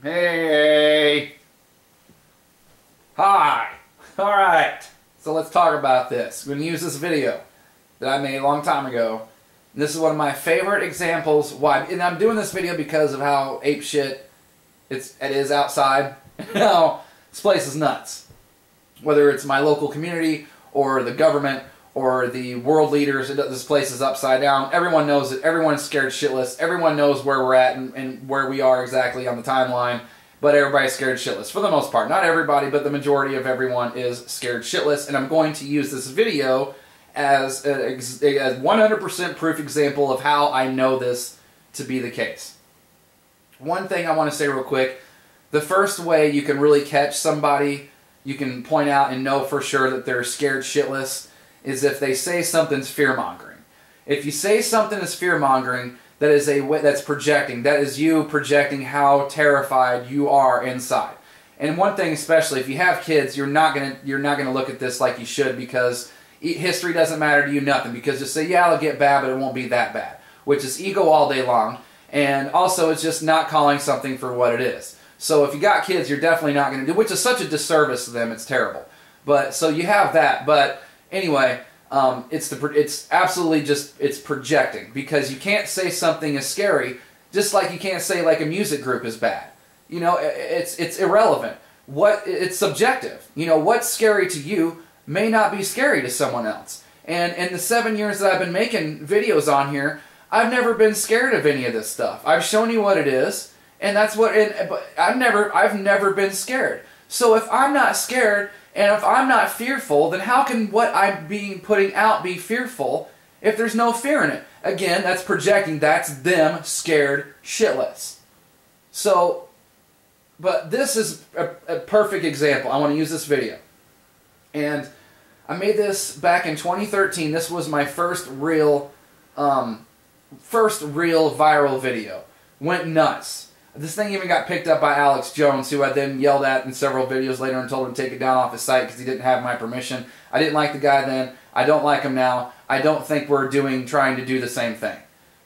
Hey! Hi! Alright, so let's talk about this. I'm going to use this video that I made a long time ago. This is one of my favorite examples. Why? And I'm doing this video because of how apeshit it is outside. Now, this place is nuts. Whether it's my local community or the government or the world leaders, this place is upside down. Everyone knows it. Everyone's scared shitless. Everyone knows where we're at and where we are exactly on the timeline. But everybody's scared shitless for the most part. Not everybody, but the majority of everyone is scared shitless. And I'm going to use this video as a 100% proof example of how I know this to be the case. One thing I want to say real quick. The first way you can really catch somebody, you can point out and know for sure that they're scared shitless, is if they say something's fear-mongering. If you say something is fear-mongering, that is that's projecting. That is you projecting how terrified you are inside. And one thing especially, if you have kids, you're not gonna look at this like you should, because history doesn't matter to you nothing. Because just say, yeah, it'll get bad, but it won't be that bad. Which is ego all day long. And also it's just not calling something for what it is. So if you got kids, you're definitely not going to do, which is such a disservice to them, it's terrible. But so you have that. But anyway, it's absolutely just, it's projecting, because you can't say something is scary, just like you can't say like a music group is bad. You know, it's irrelevant. It's subjective. You know, what's scary to you may not be scary to someone else. And in the 7 years that I've been making videos on here, I've never been scared of any of this stuff. I've shown you what it is. And that's what, but I've never been scared. So if I'm not scared and if I'm not fearful, then how can what I'm putting out be fearful if there's no fear in it? Again, that's projecting. That's them scared shitless. So, but this is a perfect example. I want to use this video. And I made this back in 2013. This was my first real viral video. Went nuts. This thing even got picked up by Alex Jones, who I then yelled at in several videos later and told him to take it down off his site because he didn't have my permission. I didn't like the guy then. I don't like him now. I don't think we're trying to do the same thing.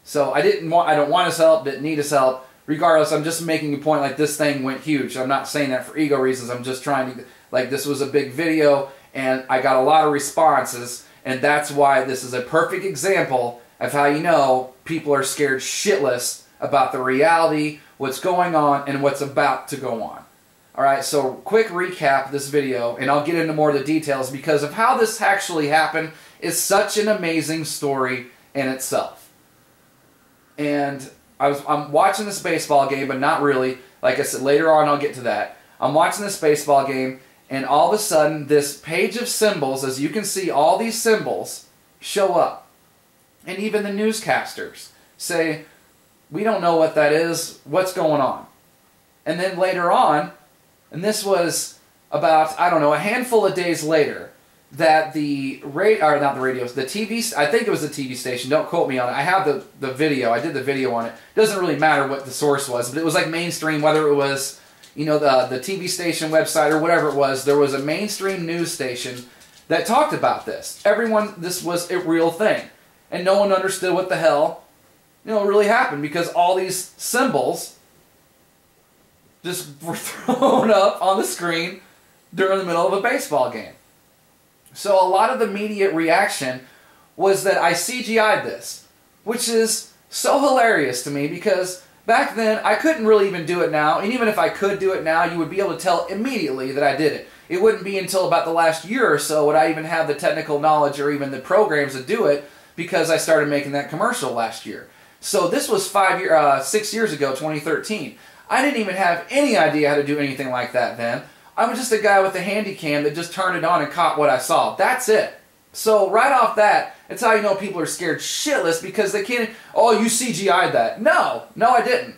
So I don't want his help, didn't need his help. Regardless, I'm just making a point like this thing went huge. I'm not saying that for ego reasons. I'm just trying to, like, this was a big video and I got a lot of responses, and that's why this is a perfect example of how you know people are scared shitless about the reality, what's going on, and what's about to go on. Alright, so quick recap of this video, and I'll get into more of the details because of how this actually happened. Is such an amazing story in itself. And I'm watching this baseball game, but not really. Like I said, later on I'll get to that. I'm watching this baseball game, and all of a sudden this page of symbols, as you can see, all these symbols show up. And even the newscasters say, we don't know what that is, what's going on? And then later on, and this was about, I don't know, a handful of days later, that the TV, I think it was the TV station, don't quote me on it, I have the video, I did the video on it, it doesn't really matter what the source was, but it was like mainstream, whether it was, you know, the TV station website or whatever it was, there was a mainstream news station that talked about this. This was a real thing. And no one understood what the hell, you know, really happened, because all these symbols just were thrown up on the screen during the middle of a baseball game. So a lot of the immediate reaction was that I CGI'd this, which is so hilarious to me, because back then I couldn't really even do it now, and even if I could do it now, you would be able to tell immediately that I did it. It wouldn't be until about the last year or so would I even have the technical knowledge or even the programs to do it, because I started making that commercial last year. So this was 6 years ago, 2013. I didn't even have any idea how to do anything like that then. I was just a guy with a handy cam that just turned it on and caught what I saw. That's it. So right off that, it's how you know people are scared shitless, because they can't, oh, you CGI'd that. No, I didn't.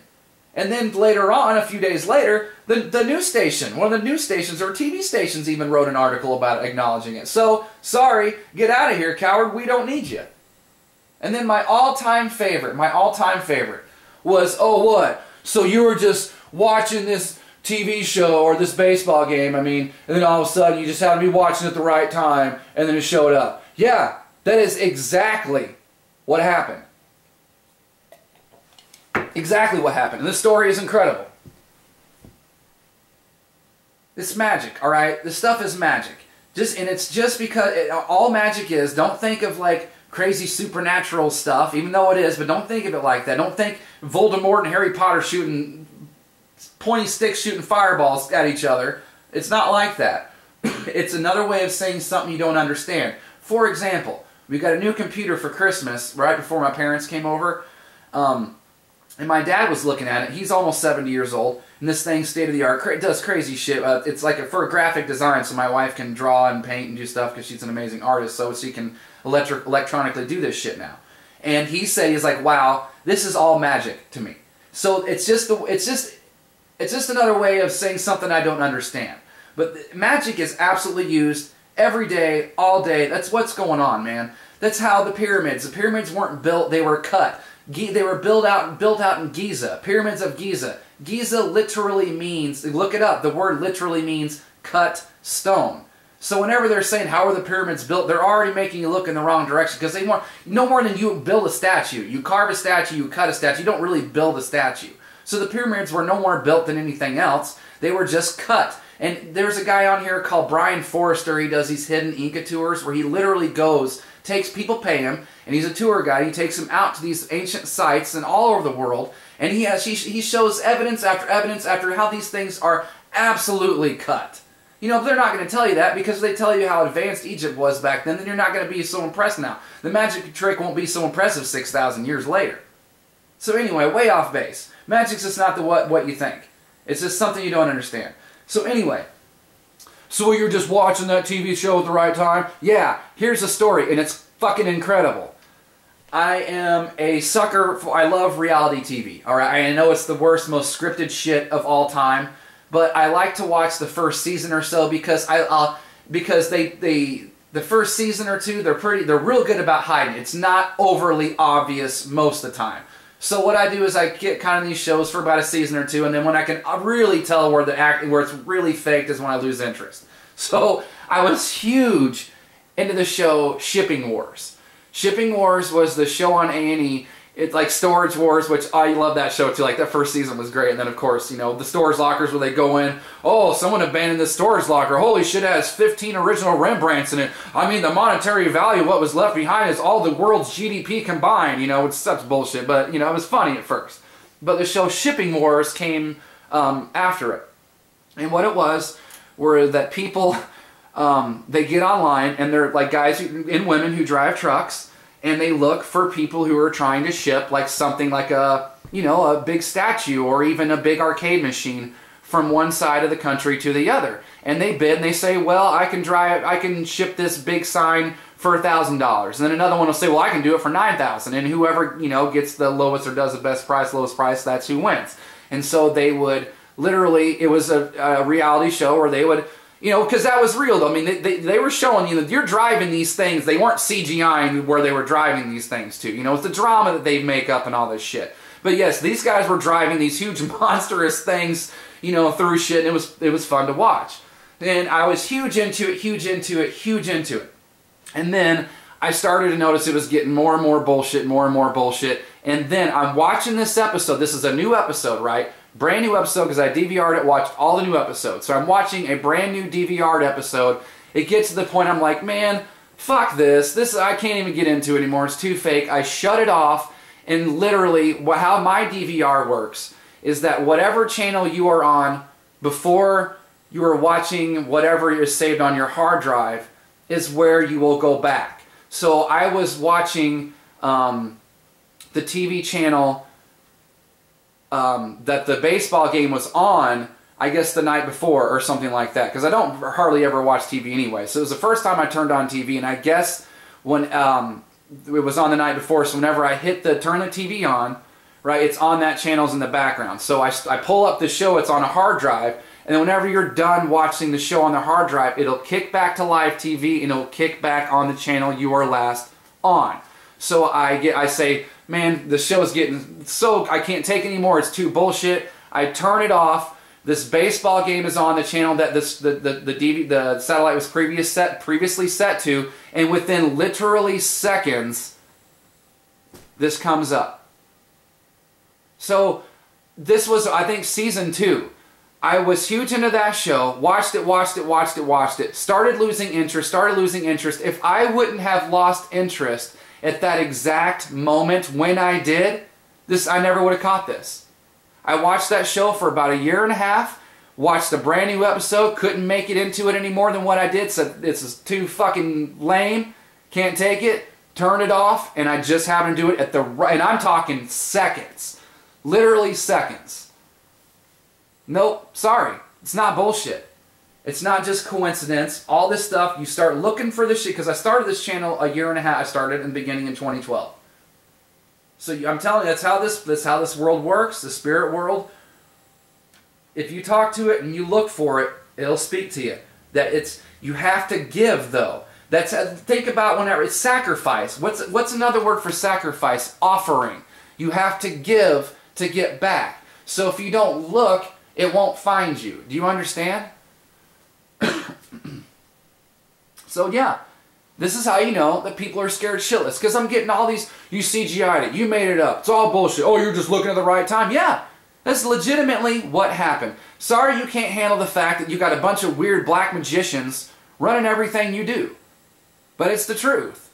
And then later on, a few days later, the news station, one of the news stations or TV stations even wrote an article about it, acknowledging it. So, sorry, get out of here, coward, we don't need you. And then my all-time favorite was, oh, what? So you were just watching this TV show or this baseball game, I mean, and then all of a sudden you just happened to be watching at the right time, and then it showed up. Yeah, that is exactly what happened. Exactly what happened. And this story is incredible. It's magic, all right? This stuff is magic. And it's just because all magic is. Don't think of like crazy supernatural stuff, even though it is, but don't think of it like that. Don't think Voldemort and Harry Potter shooting pointy sticks, shooting fireballs at each other. It's not like that. It's another way of saying something you don't understand. For example, we got a new computer for Christmas right before my parents came over. And my dad was looking at it. He's almost 70 years old. And this thing's state-of-the-art. It does crazy shit. It's like for a graphic design, so my wife can draw and paint and do stuff because she's an amazing artist. So she can electronically do this shit now. And he said, he's like, wow, this is all magic to me. So it's just another way of saying something I don't understand. But magic is absolutely used every day, all day. That's what's going on, man. That's how the pyramids weren't built, they were cut. They were built out in Giza, Pyramids of Giza. Giza literally means, look it up, the word literally means cut stone. So whenever they're saying, how are the pyramids built, they're already making you look in the wrong direction, because they want no more than you build a statue. You carve a statue, you cut a statue, you don't really build a statue. So the pyramids were no more built than anything else, they were just cut. And there's a guy on here called Brian Forrester. He does these hidden Inca tours where he literally goes, people pay him, and he's a tour guide. He takes them out to these ancient sites and all over the world, and he shows evidence after how these things are absolutely cut. You know, they're not going to tell you that because they tell you how advanced Egypt was back then you're not going to be so impressed now. The magic trick won't be so impressive 6,000 years later. So anyway, way off base. Magic's just not what you think. It's just something you don't understand. So anyway, so you're just watching that TV show at the right time? Yeah, here's a story, and it's fucking incredible. I am a sucker for, I love reality TV, alright? I know it's the worst, most scripted shit of all time, but I like to watch the first season or so because the first season or two, they're real good about hiding. It's not overly obvious most of the time. So what I do is I get kind of these shows for about a season or two, and then when I can really tell where it's really faked is when I lose interest. So I was huge into the show Shipping Wars. Shipping Wars was the show on A&E. It's like Storage Wars, which I love that show too. Like that first season was great, and then of course, you know, the storage lockers where they go in. Oh, someone abandoned the storage locker. Holy shit, it has 15 original Rembrandts in it. I mean, the monetary value of what was left behind is all the world's GDP combined. You know, it's such bullshit, but you know, it was funny at first. But the show Shipping Wars came after it, and what it was were that people they get online and they're like guys and women who drive trucks. And they look for people who are trying to ship like something like a big statue or even a big arcade machine from one side of the country to the other. And they bid and they say, well, I can ship this big sign for $1,000. And then another one will say, well, I can do it for $9,000. And whoever, gets the lowest or does the best price, lowest price, that's who wins. And so they would literally, it was a reality show where they would, because that was real though. I mean, they were showing you that you're driving these things. They weren't CGI where they were driving these things to. It's the drama that they make up and all this shit. But yes, these guys were driving these huge monstrous things, through shit, and it was fun to watch. And I was huge into it. And then I started to notice it was getting more and more bullshit. And then I'm watching this episode. This is a new episode, right? Brand new episode because I DVR'd it, watched all the new episodes. So I'm watching a brand new DVR'd episode. It gets to the point I'm like, man, fuck this. I can't even get into it anymore. It's too fake. I shut it off, and literally how my DVR works is that whatever channel you are on before you are watching whatever is saved on your hard drive is where you will go back. So I was watching the TV channel that the baseball game was on, I guess the night before or something like that, because I don't hardly ever watch TV anyway. So it was the first time I turned on TV, and I guess when it was on the night before, so whenever I turn the TV on, right, it's on that channel's in the background. So I pull up the show, it's on a hard drive, and then whenever you're done watching the show on the hard drive, it'll kick back to live TV, and it'll kick back on the channel you were last on. So I say, man, the show's getting so, I can't take it anymore, it's too bullshit. I turn it off. This baseball game is on the channel that the satellite was previously set to, and within literally seconds, this comes up. So this was, I think, season 2. I was huge into that show, watched it, started losing interest. If I wouldn't have lost interest at that exact moment when I did, I never would have caught this. I watched that show for about a year and a half, watched a brand new episode, couldn't make it into it any more than what I did, said it's too fucking lame, can't take it, turned it off, and I just happened to do it at the right, and I'm talking seconds, literally seconds. Nope, sorry, it's not bullshit. It's not just coincidence. All this stuff, you start looking for this shit, because I started this channel a year and a half, I started in the beginning in 2012. So I'm telling you, that's how this world works, the spirit world. If you talk to it and you look for it, it'll speak to you. You have to give though. Think about whenever it's sacrifice. What's another word for sacrifice? Offering. You have to give to get back. So if you don't look, it won't find you. Do you understand? So yeah, this is how you know that people are scared shitless. Because I'm getting all these, you CGI'd it, you made it up, it's all bullshit. Oh, you're just looking at the right time. Yeah. That's legitimately what happened. Sorry you can't handle the fact that you got a bunch of weird black magicians running everything you do. But it's the truth.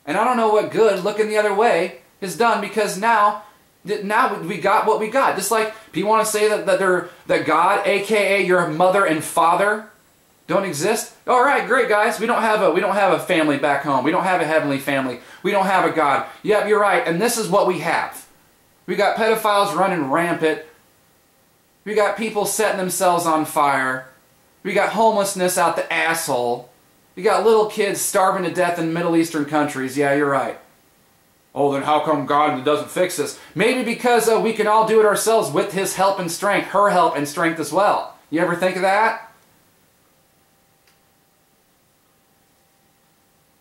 And I don't know what good looking the other way has done, because now we got what we got. Just like people want to say that God, aka your mother and father, don't exist. All right, great guys. We don't have a family back home. We don't have a heavenly family. We don't have a God. Yep, you're right. And this is what we have. We got pedophiles running rampant. We got people setting themselves on fire. We got homelessness out the asshole. We got little kids starving to death in Middle Eastern countries. Yeah, you're right. Oh, then how come God doesn't fix this? Maybe because we can all do it ourselves with His help and strength, her help and strength as well. You ever think of that?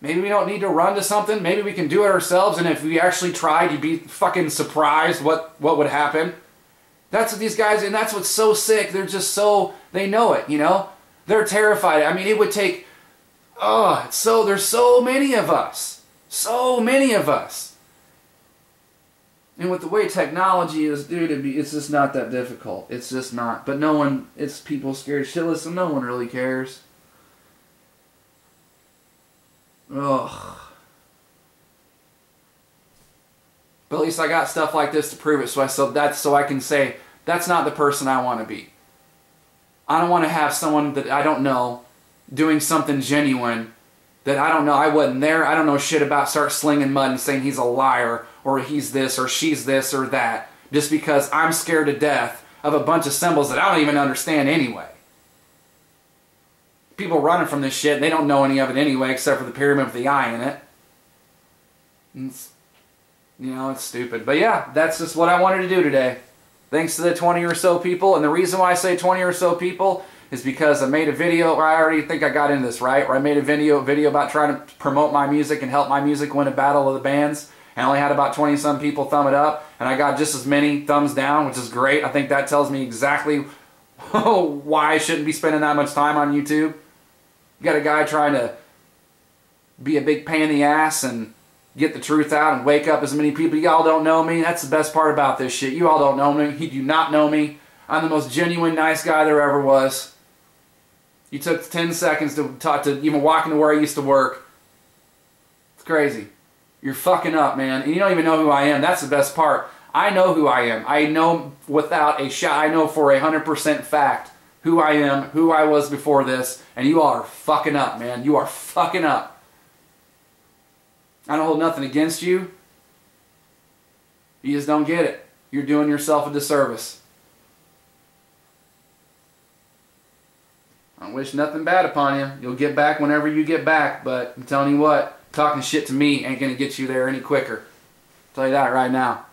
Maybe we don't need to run to something. Maybe we can do it ourselves, and if we actually tried, you'd be fucking surprised what would happen. That's what these guys, and that's what's so sick. They're just so, they know it, you know? They're terrified. I mean, it would take, there's so many of us. So many of us. And with the way technology is, dude, it's just not that difficult. It's just not. But no one, it's people scared shitless, so no one really cares. Ugh. But at least I got stuff like this to prove it, so I can say that's not the person I want to be. I don't want to have someone that I don't know doing something genuine that I don't know, I wasn't there, I don't know shit about, start slinging mud and saying he's a liar or he's this or she's this or that just because I'm scared to death of a bunch of symbols that I don't even understand anyway. People running from this shit, they don't know any of it anyway, except for the pyramid with the eye in it. It's stupid. But yeah, that's just what I wanted to do today. Thanks to the 20 or so people. And the reason why I say 20 or so people is because I made a video, or I already think I got into this, right? Where I made a video about trying to promote my music and help my music win a battle of the bands. And I only had about 20-some people thumb it up. And I got just as many thumbs down, which is great. I think that tells me exactly why I shouldn't be spending that much time on YouTube. You got a guy trying to be a big pain in the ass and get the truth out and wake up as many people. Y'all don't know me. That's the best part about this shit. You all don't know me. You do not know me. I'm the most genuine, nice guy there ever was. You took 10 seconds to talk to even walk into where I used to work. It's crazy. You're fucking up, man. And you don't even know who I am. That's the best part. I know who I am. I know without a shot. I know for 100% fact who I am, who I was before this, and you all are fucking up, man. You are fucking up. I don't hold nothing against you. You just don't get it. You're doing yourself a disservice. I wish nothing bad upon you. You'll get back whenever you get back, but I'm telling you what, talking shit to me ain't gonna get you there any quicker. I'll tell you that right now.